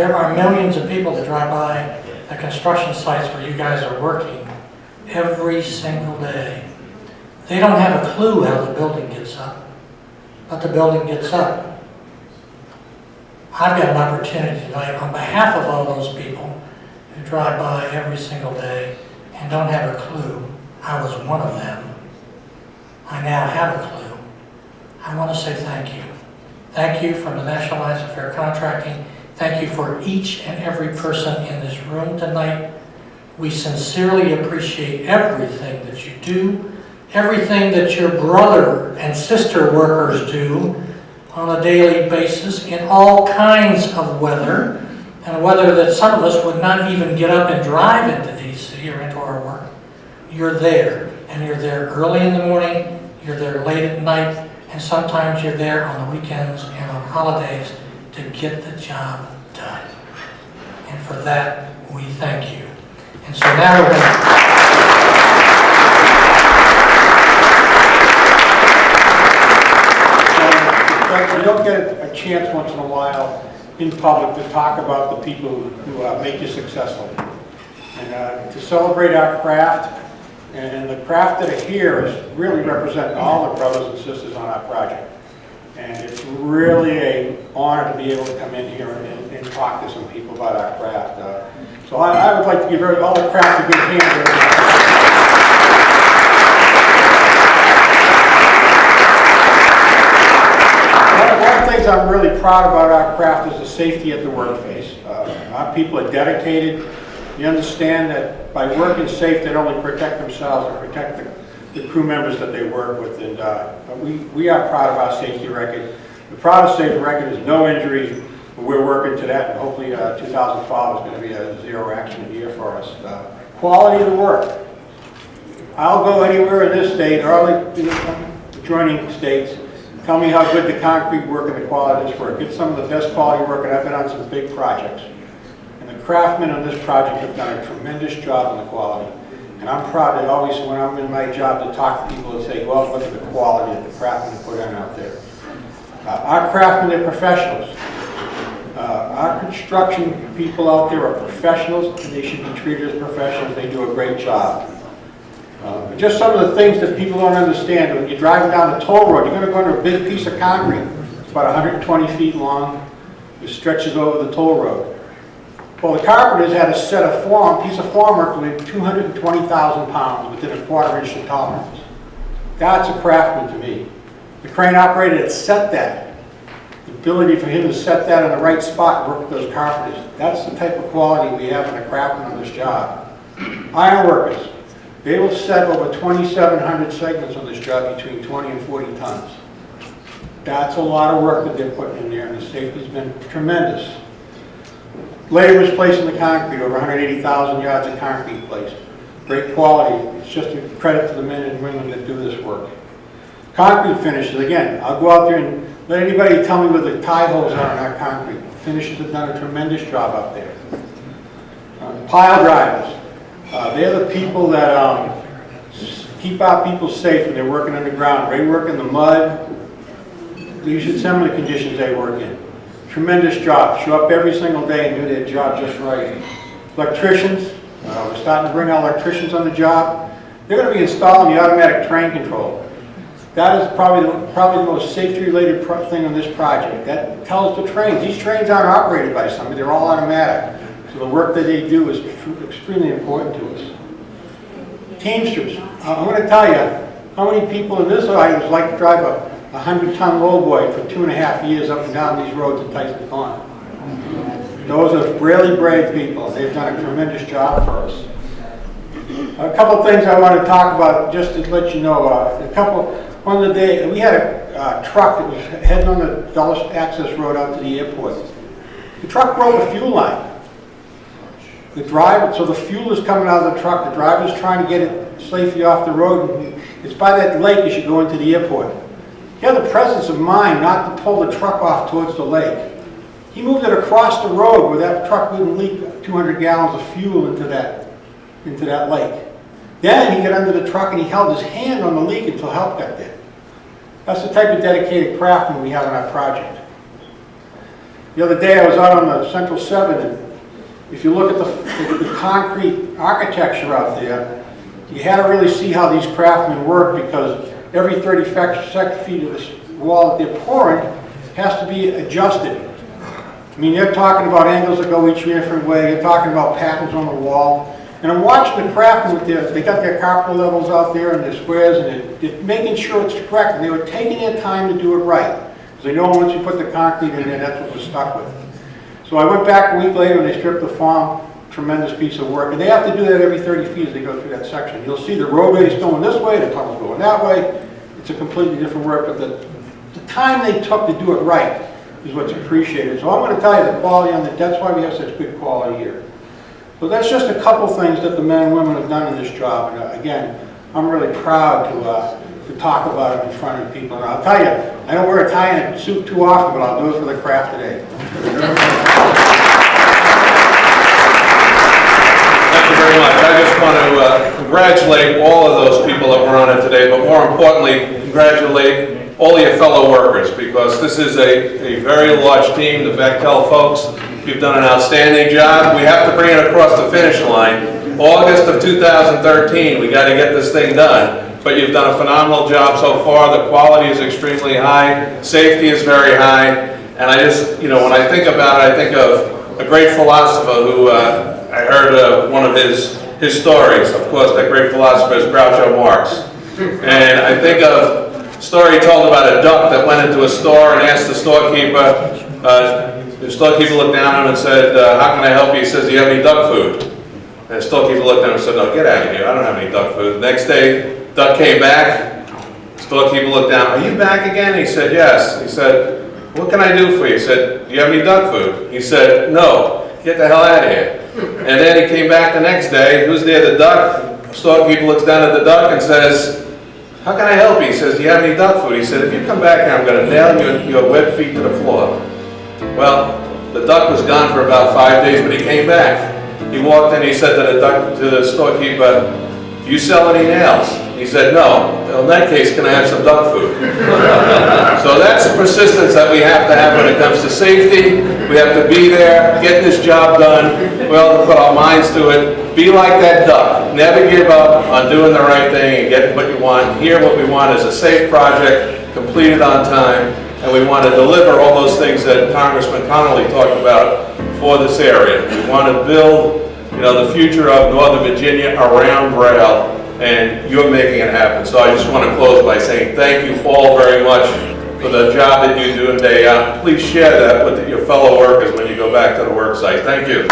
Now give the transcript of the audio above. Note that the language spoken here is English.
there are millions of people that drive by the construction sites where you guys are working every single day. They don't have a clue how the building gets up, but the building gets up. I've got an opportunity tonight on behalf of all those people who drive by every single day and don't have a clue. I was one of them. I now have a clue. I want to say thank you. Thank you from the National Alliance of Fair Contracting. Thank you for each and every person in this room tonight. We sincerely appreciate everything that you do, everything that your brother and sister workers do on a daily basis in all kinds of weather, and weather that some of us would not even get up and drive into DC or into our work. You're there, and you're there early in the morning, you're there late at night, and sometimes you're there on the weekends and on holidays to get the job done. And for that, we thank you. And so now we're going to... You don't get a chance once in a while in public to talk about the people who make you successful. And to celebrate our craft, and the craft that are here is really represent all the brothers and sisters on our project. And it's really an honor to be able to come in here and talk to some people about our craft. So I would like to give all the craft a good hand. One of the things I'm really proud about our craft is the safety at the workplace. Our people are dedicated. You understand that by working safe, they don't only protect themselves, but protect the crew members that they work with. And we are proud of our safety record. The proudest safety record is no injuries. We're working to that, and hopefully 2012 is going to be a zero accident year for us. Quality of the work. I'll go anywhere in this state, or the adjoining states. Tell me how good the concrete work and the quality of this work. It's some of the best quality work, and I've been on some big projects. And the craftsmen on this project have done a tremendous job on the quality. And I'm proud that always, when I'm in my job, to talk to people and say, well, look at the quality that the craftsmen have put on out there. Our craftsmen are professionals. Our construction people out there are professionals, and they should be treated as professionals. They do a great job. Just some of the things that people don't understand. When you're driving down the toll road, you're going to go under a big piece of concrete. It's about 120 feet long. It stretches over the toll road. Well, the carpenters had a set of piece of formwork with 220,000 pounds within a quarter-inch of tolerance. That's a craftsman to me. The crane operator that set that, the ability for him to set that in the right spot and work with those carpenters, that's the type of quality we have in a craftsman on this job. Iron workers. They will set over 2,700 segments on this job between 20 and 40 tons. That's a lot of work that they're putting in there, and the safety's been tremendous. Laborers placing the concrete, over 180,000 yards of concrete placed. Great quality. It's just a credit to the men and women that do this work. Concrete finishes, again, I'll go out there and let anybody tell me where the tie holes are in our concrete. Finishers have done a tremendous job out there. Pile drivers. They're the people that keep our people safe when they're working underground. They work in the mud. You should see some of the conditions they work in. Tremendous job. Show up every single day and do their job just right. Electricians. We're starting to bring our electricians on the job. They're going to be installing the automatic train control. That is probably the most safety-related thing on this project. That tells the trains. These trains aren't operated by somebody. They're all automatic. So the work that they do is extremely important to us. Teamsters. I'm going to tell you how many people in this audience like to drive a 100-ton lowboy for 2.5 years up and down these roads in Tyson Pond. Those are really brave people. They've done a tremendous job for us. A couple of things I want to talk about, just to let you know. One of the day we had a truck that was heading on the Dulles Access Road out to the airport. The truck broke a fuel line. The driver, so the fuel is coming out of the truck. The driver's trying to get it safely off the road. It's by that lake as you go into the airport. He had the presence of mind not to pull the truck off towards the lake. He moved it across the road where that truck wouldn't leak 200 gallons of fuel into that lake. Then he got under the truck and he held his hand on the leak until help got there. That's the type of dedicated craftsman we have in our project. The other day I was out on the Central 7, and if you look at the concrete architecture out there, you had to really see how these craftsmen work, because every 30 feet of this wall that they're pouring has to be adjusted. I mean, they're talking about angles that go each different way, they're talking about patterns on the wall. And I'm watching the craftsmen with they got their carpet levels out there and their squares, and they're making sure it's correct, and they were taking their time to do it right. Because they know once you put the concrete in there, that's what we're stuck with. So I went back a week later and they stripped the farm, tremendous piece of work. And they have to do that every 30 feet as they go through that section. You'll see the roadways going this way, the tunnel's going that way. It's a completely different work, but the time they took to do it right is what's appreciated. So I'm going to tell you the quality on that's why we have such good quality here. So that's just a couple things that the men and women have done in this job. And again, I'm really proud to talk about it in front of people. And I'll tell you, I don't wear a tie and a suit too often, but I'll do it for the craft today. Thank you very much. I just want to congratulate all of those people that were on it today, but more importantly, congratulate all of your fellow workers, because this is a very large team. The Bechtel folks, you've done an outstanding job. We have to bring it across the finish line. August of 2013, we got to get this thing done. But you've done a phenomenal job so far. The quality is extremely high. Safety is very high. And I just, you know, when I think about it, I think of a great philosopher who I heard one of his stories. Of course, that great philosopher is Groucho Marx. And I think of a story he told about a duck that went into a store and asked the storekeeper, the storekeeper looked down at him and said, how can I help you? He says, do you have any duck food? And the storekeeper looked at him and said, no, get out of here. I don't have any duck food. The next day, duck came back. The storekeeper looked down. Are you back again? He said, yes. He said, what can I do for you? He said, do you have any duck food? He said, no. Get the hell out of here. And then he came back the next day. Who's there? The duck. The storekeeper looks down at the duck and says, how can I help you? He says, do you have any duck food? He said, if you come back here, I'm going to nail your wet feet to the floor. Well, the duck was gone for about 5 days, but he came back. He walked in, he said to the storekeeper, do you sell any nails? He said, no. Well, in that case, can I have some duck food? So that's the persistence that we have to have when it comes to safety. We have to be there, get this job done. We have to put our minds to it. Be like that duck. Never give up on doing the right thing and getting what you want. Here, what we want is a safe project, completed on time, and we want to deliver all those things that Congressman Connolly talked about for this area. We want to build, you know, the future of Northern Virginia around rail, and you're making it happen. So I just want to close by saying thank you all very much for the job that you do day out. Please share that with your fellow workers when you go back to the work site. Thank you.